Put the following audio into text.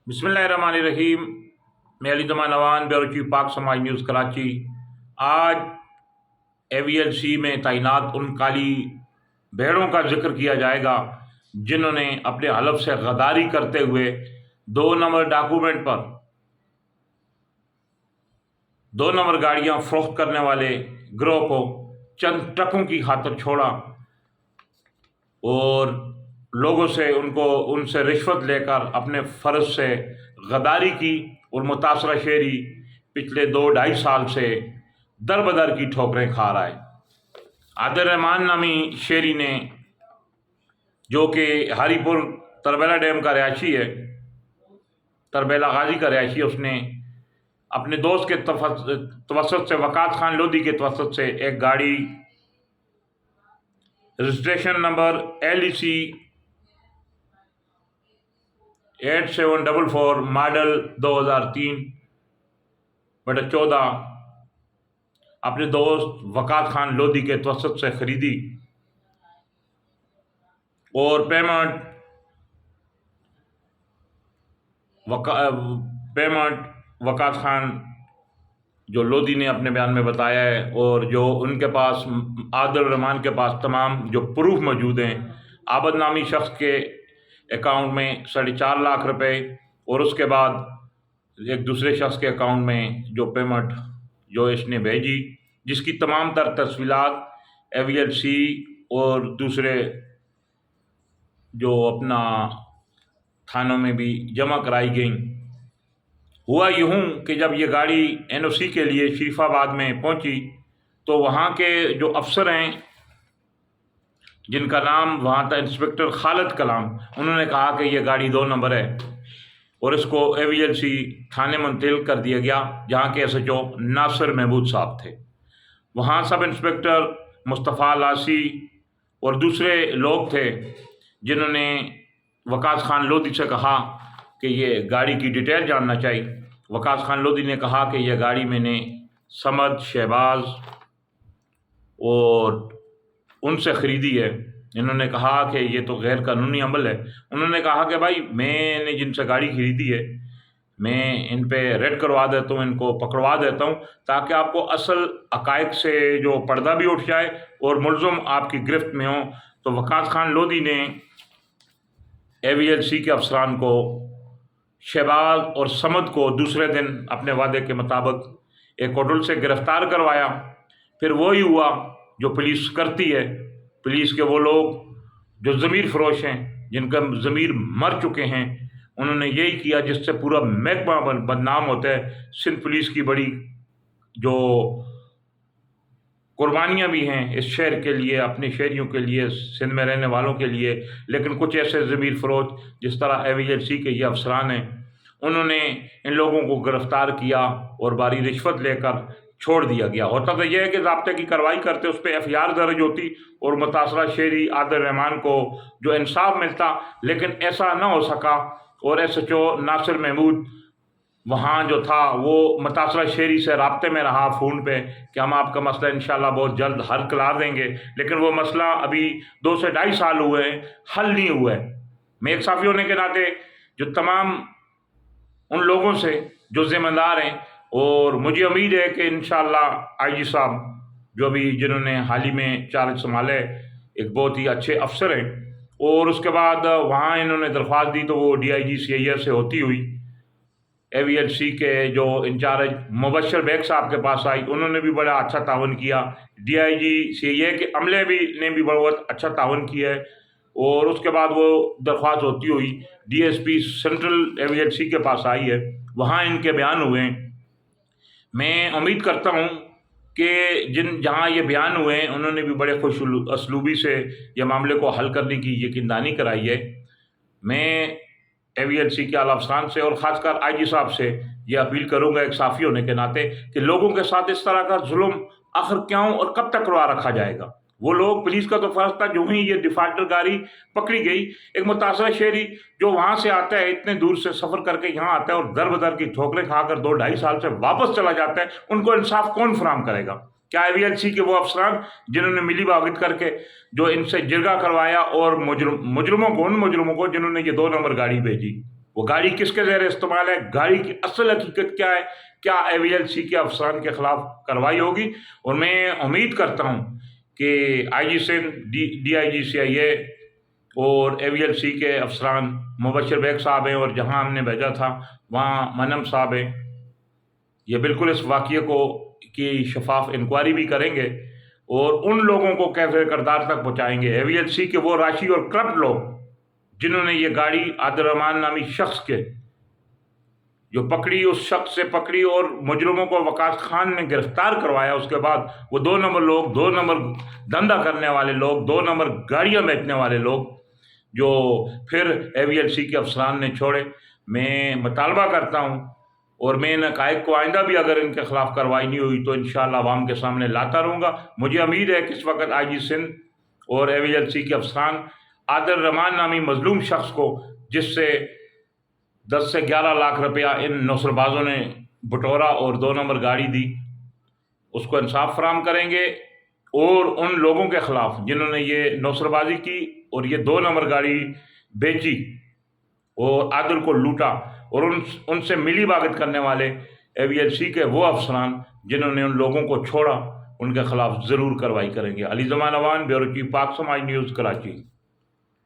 बिस्मिल्लाहिर्रहमानिर्रहीम। मैं Ali Zaman नवान, bureau chief पाक समाज न्यूज़ कराची। आज AVLC में तैनात उन काली भेड़ों का जिक्र किया जाएगा जिन्होंने अपने हलफ से गद्दारी करते हुए 2 नंबर डॉक्यूमेंट पर 2 नंबर गाड़ियां फरोख्त करने वाले गिरोह को चंद टकों की खातिर छोड़ा और लोगों से उनसे रिश्वत लेकर अपने फ़र्ज से गद्दारी की। और मुतासरा शहरी पिछले 2-2.5 साल से दर बदर की ठोकरें खा रहा है। आदिल रहमान नामी शहरी ने, जो कि हरीपुर तरबेला डैम का रहायशी है, तरबेला गाजी का रहायशी, उसने अपने दोस्त के तवसत से, वक़ात खान लोधी के तवसत से, एक गाड़ी रजिस्ट्रेशन नंबर LEC 8744 मॉडल 2003/14 अपने दोस्त वक़ात खान लोधी के तवसत से ख़रीदी और पेमेंट वक़ात खान जो लोधी ने अपने बयान में बताया है, और जो उनके पास, आदिल रहमान के पास तमाम जो प्रूफ मौजूद हैं। आबद नामी शख्स के अकाउंट में 4.5 लाख रुपए और उसके बाद एक दूसरे शख्स के अकाउंट में जो पेमेंट जो इसने भेजी, जिसकी तमाम तर तस्वीरात AVLC और दूसरे जो अपना थानों में भी जमा कराई गई। हुआ यूँ कि जब ये गाड़ी NOC के लिए शरीफाबाद में पहुंची तो वहाँ के जो अफसर हैं, जिनका नाम वहाँ था इंस्पेक्टर खालिद कलाम, उन्होंने कहा कि ये गाड़ी 2 नंबर है और इसको AVLC थाने मुंतकिल कर दिया गया, जहाँ के SHO नासिर महमूद साहब थे। वहाँ सब इंस्पेक्टर मुस्तफ़ा लासी और दूसरे लोग थे जिन्होंने वक़ात खान लोधी से कहा कि ये गाड़ी की डिटेल जानना चाहिए। वक़ात खान लोधी ने कहा कि यह गाड़ी मैंने समद, शहबाज और उनसे ख़रीदी है। इन्होंने कहा कि ये तो गैर कानूनी अमल है। उन्होंने कहा कि भाई, मैंने जिनसे गाड़ी ख़रीदी है, मैं इन पे रेड करवा देता हूँ, इनको पकड़वा देता हूँ, ताकि आपको असल हक़ाइक़ से जो पर्दा भी उठ जाए और मुल्ज़िम आपकी गिरफ्त में हो। तो वक़ात खान लोधी ने AVLC के अफसरान को, शहबाज और समद को दूसरे दिन अपने वादे के मुताबिक एक होटल से गिरफ़्तार करवाया। फिर वही हुआ जो पुलिस करती है। पुलिस के वो लोग जो ज़मीर फ़रोश हैं, जिनका ज़मीर मर चुके हैं, उन्होंने यही किया जिससे पूरा महकमा बदनाम होता है। सिंध पुलिस की बड़ी जो कुर्बानियाँ भी हैं इस शहर के लिए, अपने शहरियों के लिए, सिंध में रहने वालों के लिए, लेकिन कुछ ऐसे ज़मीर फ़रोश जिस तरह AVLC के ये अफसरान हैं, उन्होंने इन लोगों को गिरफ़्तार किया और बारी रिश्वत लेकर छोड़ दिया गया। होता तो यह है कि ज़ाब्ते की कार्रवाई करते, उस पर FIR दर्ज होती और मुतासरा शहरी आदिल रहमान को जो इंसाफ मिलता, लेकिन ऐसा न हो सका। और SHO नासिर महमूद वहाँ जो था वो मुतासरा शहरी से राब्ते में रहा फ़ोन पे कि हम आपका मसला इंशाल्लाह बहुत जल्द हल करा देंगे, लेकिन वो मसला अभी 2 से 2.5 साल हुए हैं, हल नहीं हुआ है। मैं एक साफ़ी होने के नाते जो तमाम उन लोगों से जो ज़िम्मेदार हैं, और मुझे उम्मीद है कि इंशाल्लाह IG साहब जो भी जिन्होंने हाल ही में चार्ज संभाले, एक बहुत ही अच्छे अफसर हैं, और उसके बाद वहाँ इन्होंने दरख्वास्त दी तो वो DIG CIA से होती हुई AVLC के जो इंचार्ज मुबशर बेग साहब के पास आई। उन्होंने भी बड़ा अच्छा तावन किया। DIG CIA के अमले ने भी बहुत अच्छा तावन किया है। और उसके बाद वो दरख्वास्त होती हुई DSP सेंट्रल AVLC के पास आई है, वहाँ इनके बयान हुए हैं। मैं उम्मीद करता हूँ कि जहाँ ये बयान हुए हैं, उन्होंने भी बड़े खुश असलूबी से ये मामले को हल करने की यकीनदानी कराई है। मैं AVLC के आला अफसरान से और ख़ासकर IG साहब से ये अपील करूँगा, एक साफ़ी होने के नाते, कि लोगों के साथ इस तरह का जुल्म आखिर क्यों और कब तक करवा रखा जाएगा। वो लोग, पुलिस का तो फ़र्ज़ था, जो ही ये डिफ़ाल्टर गाड़ी पकड़ी गई, एक मुतासरा शहरी जो वहाँ से आता है, इतने दूर से सफ़र करके यहाँ आता है और दर बदर की ठोकरें खाकर 2-2.5 साल से वापस चला जाता है, उनको इंसाफ कौन फराहम करेगा? क्या AVLC के वो अफसरान जिन्होंने मिली भागत करके जो इनसे जिरगा करवाया और उन मुजरिमों को जिन्होंने ये 2 नंबर गाड़ी भेजी, وہ گاڑی کس کے زیر استعمال ہے، گاڑی کی اصل حقیقت کیا ہے، کیا AVLC کے افسران کے خلاف کارروائی ہوگی۔ اور میں امید کرتا ہوں کہ IG سندھ، DIG CIA اور AVLC کے افسران مبشر بیگ صاحب ہیں اور جہاں ہم نے بھیجا تھا وہاں منم صاحب ہیں، یہ بالکل اس واقعے کی شفاف انکوائری بھی کریں گے اور ان لوگوں کو کیسے کردار تک پہنچائیں گے، AVLC کے وہ راشی اور کرپٹ لوگ جنہوں نے یہ گاڑی عادل الرحمان نامی شخص کے جو پکڑی، اس شخص سے پکڑی اور مجرموں کو وقاص خان نے گرفتار کروایا، اس کے بعد وہ 2 نمبر لوگ، 2 نمبر دھندا کرنے والے لوگ، 2 نمبر گاڑیاں بیچنے والے لوگ جو پھر AVLC کے افسران نے چھوڑے۔ میں مطالبہ کرتا ہوں اور میں ان حقائق کو آئندہ بھی اگر ان کے خلاف کارروائی نہیں ہوئی تو انشاءاللہ عوام کے سامنے لاتا رہوں گا۔ مجھے امید ہے کہ اس وقت IG سندھ اور AVLC کے افسران عادل الرحمان نامی مظلوم شخص کو، جس سے 10 سے 11 لاکھ روپیہ ان نوسر بازوں نے بٹورا اور 2 نمبر گاڑی دی، اس کو انصاف فراہم کریں گے اور ان لوگوں کے خلاف جنہوں نے یہ نوسر بازی کی اور یہ 2 نمبر گاڑی بیچی اور عادل کو لوٹا اور ان سے ملی بھگت کرنے والے AVLC کے وہ افسران جنہوں نے ان لوگوں کو چھوڑا، ان کے خلاف ضرور کارروائی کریں گے۔ علی زمان اوان، بیورو چیف پاک سماج نیوز، کراچی۔